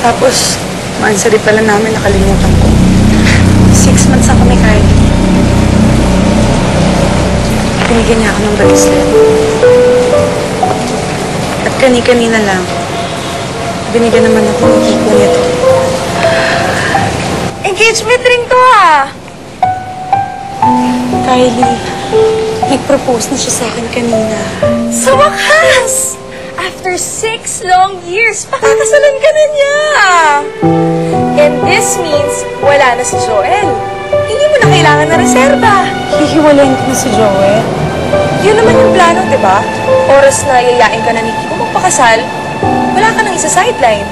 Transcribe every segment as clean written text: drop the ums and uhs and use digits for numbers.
Tapos, maansari pala namin, nakalimutan ko. 6 months na kami, Kylie. Binigyan niya ako ng bracelet. At kani-kanina lang, binigyan naman ako ng Kiko nito. Engagement ring to, ah! Kylie, nag-propose na siya sa akin kanina. Sa wakas! After 6 long years, pakakasalan ka na niya! And this means, wala na si Joel. Hindi mo na kailangan na reserba. Hihiwalayin ko na si Joel. Yun naman yung plano, di ba? Oras na yayain ka na ni Kiko magpakasal, wala ka nang isa-sideline.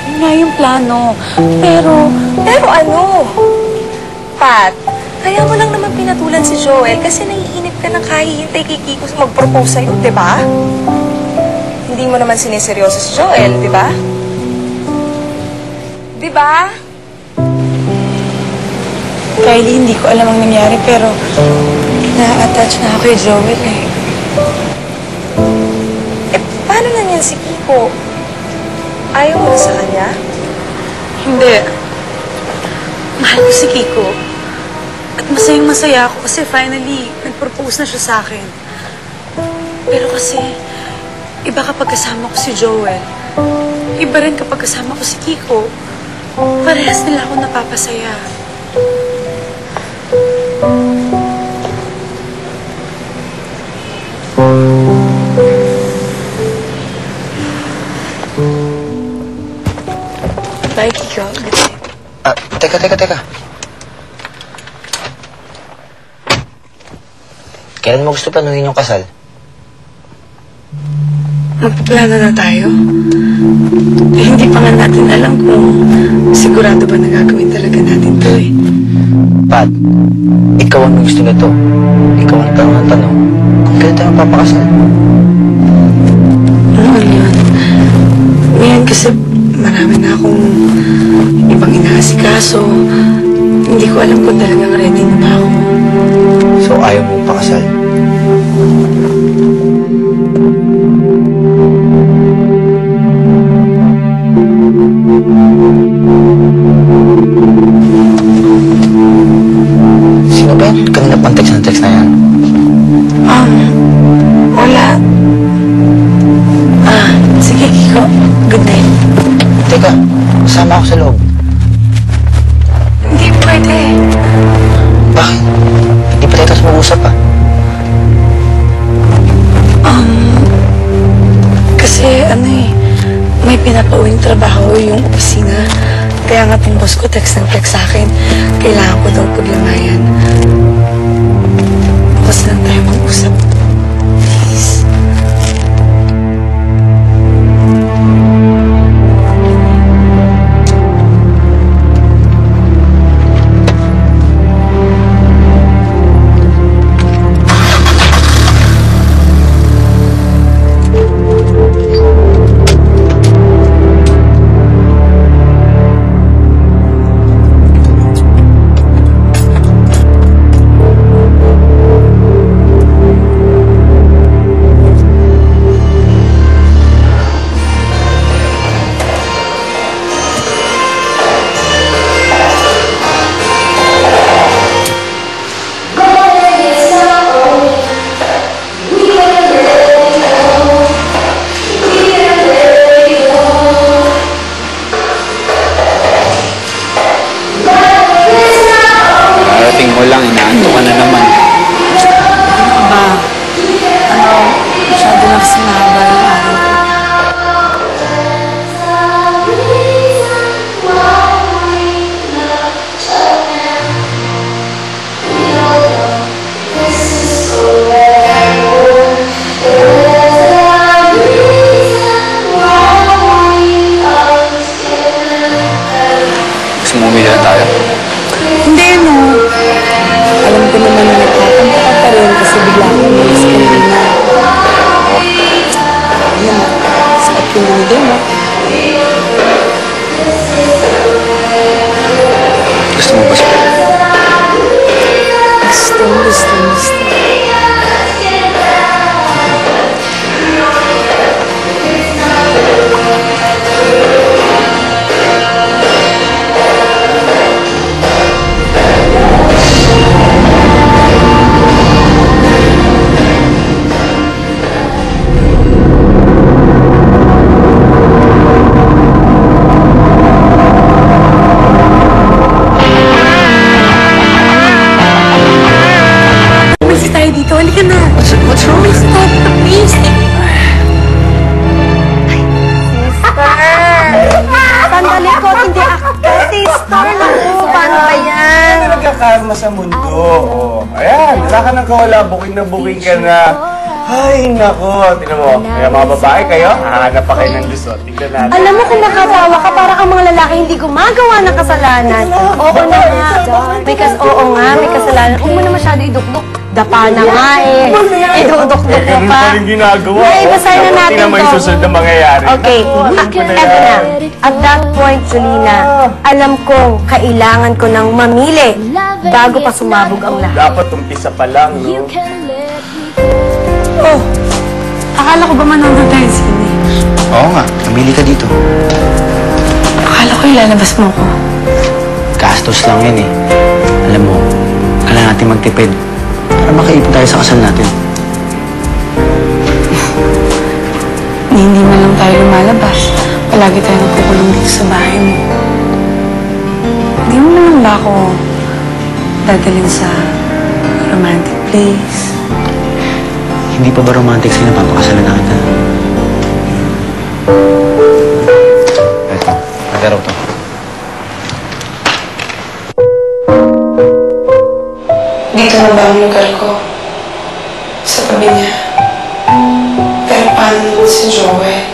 Yun nga yung plano. Pero ano? Pat, kaya mo lang naman pinatulan si Joel kasi naiinip ka ng kahihintay kay Kiko mag-propose sa'yo, di ba? Hindi mo naman siniseryoso si Joel, di ba? Di ba? Kylie, hindi ko alam ang nangyari, pero na-attach na ako kay Joel eh. Eh, paano na niyan si Kiko? Ayaw mo na sa kanya? Hindi. Mahal ko si Kiko. At masayang-masaya ako kasi finally, nag-propose na siya sa akin. Pero kasi, iba kapag kasama ko si Joel. Iba rin kapag kasama ko si Kiko. Parehas nila ako napapasaya. Bye, Kiko. Good night. Teka. Kailan mo gusto planuhin yung kasal? Magpaplano na tayo. Eh, hindi pa nga natin alam kung sigurado ba na gagawin talaga natin to eh. Pat, ikaw ang gusto nito. Ikaw ang tanong ng tanong. Kung kailan tayo papakasal? Ano yun? Ngayon kasi marami na akong ibang inaasikaso. Hindi ko alam kung talagang ready na ba ako. So ayaw mo pakasal? Sino ba yan? Kanina pang text na yan. Wala. Sige, Kiko. Good night. Teka, kasama ako sa loob. Hindi pwede. Bakit? Hindi pa tayo tapos mag-usap ah. Kasi may pinapauwing trabaho yung opisina. Kaya nga tong boss ko text sa akin. Kailangan ko daw paglamayan. Bukas lang tayo mag-usap. Please. karma sa mundo. Oh, ayan, wala ka nang kawala, buking na buking ka na. Ay, nako. Tingnan mo, kaya mga babae kayo, hahanap pa kayo ng lusot. Tingnan natin. Alam mo kung nakatawa ka, para kang mga lalaki hindi gumagawa ng kasalanan. Oo na nga. Oo nga, may kasalanan. Huwag mo na masyado idukdok. Dapa na nga eh. Idudukdok mo Ganun pa. pa rin ginagawa. Ay, basahin na natin Tingnan mo yung to. susunod na mangyayari. Okay, eto na. At that point, Julina, alam kong kailangan ko nang mamili bago pa sumabog ang lahat. Dapat umpisa pa lang, no? Oh, akala ko ba manonood tayo sa sine? Oo nga, namili ka dito. Akala ko ilalabas mo ko. Gastos lang yan eh. Alam mo, kailangan natin magtipid para makaipon tayo sa kasal natin. Hindi man lang tayo lumalabas. Palagi tayo nagkukulong dito sa bahay mo. Hindi mo naman ba ako dadalhin sa romantic place? Hindi pa ba romantic sa'yo na papakasalan na kita? Eto, nagaraw to. Dito na ba ang lugar ko? Sa tabi niya. Pero paano naman si Joel?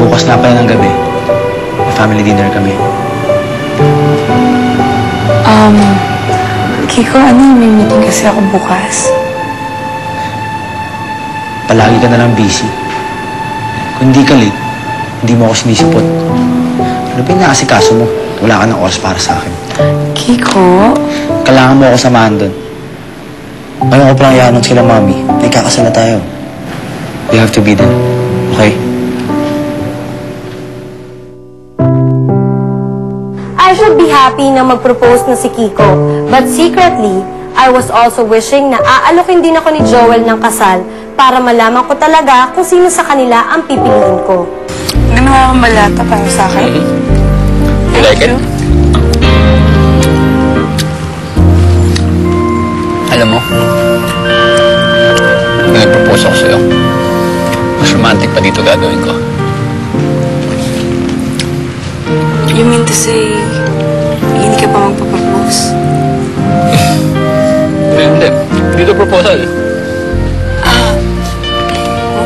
Bukas na pala ng gabi. May family dinner kami. Kiko, may meeting kasi ako bukas. Palagi ka na lang busy. Kung hindi ka late, hindi mo ako sinisipot. Ano ba yung naasikaso mo? Wala ka ng oras para sa akin. Kiko? Kailangan mo ako samahan doon. Ayaw ko palang i-announce kila mami. May kakasal na tayo. We have to be there. Okay? I should be happy na mag-propose na si Kiko. But secretly, I was also wishing na aalokin din ako ni Joel ng kasal para malaman ko talaga kung sino sa kanila ang pipiliin ko. Hindi mo naman malata para sa akin. You like it? Alam mo, kung nag-propose ako sa'yo, mas romantic pa dito gagawin ko. You mean to say, hindi ka pa magpapropose? Hindi. Dito proposal.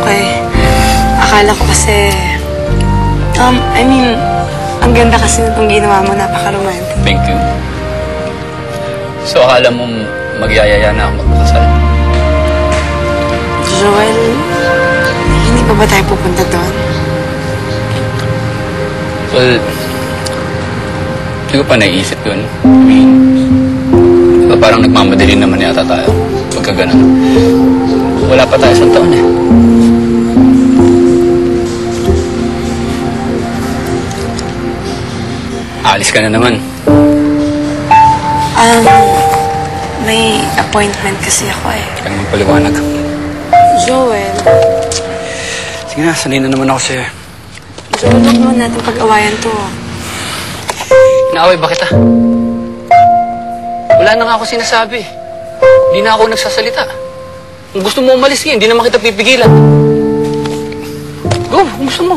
Okay. Akala ko kasi, ang ganda kasi nitong ginawa mo, napaka-romantic. Thank you. So, akala mo magyayaya na ako magpakasal? Joel, hindi pa ba tayo pupunta doon? Well, hindi ko pa naiisip yun. Diba parang nagmamadali naman yata tayo pagka ganun. Wala pa tayo sa taon eh. Alis ka na naman. May appointment kasi ako eh. Kaya magpaliwanag. Joel, Sige na, sanay na naman ako sa'yo. Joel, huwag mo natin pag-awayan to. Inaaway ba kita? Wala na nga ako sinasabi. Hindi na ako nagsasalita. Kung gusto mo umalis nga, hindi naman kita pipigilan. Go, kung gusto mo.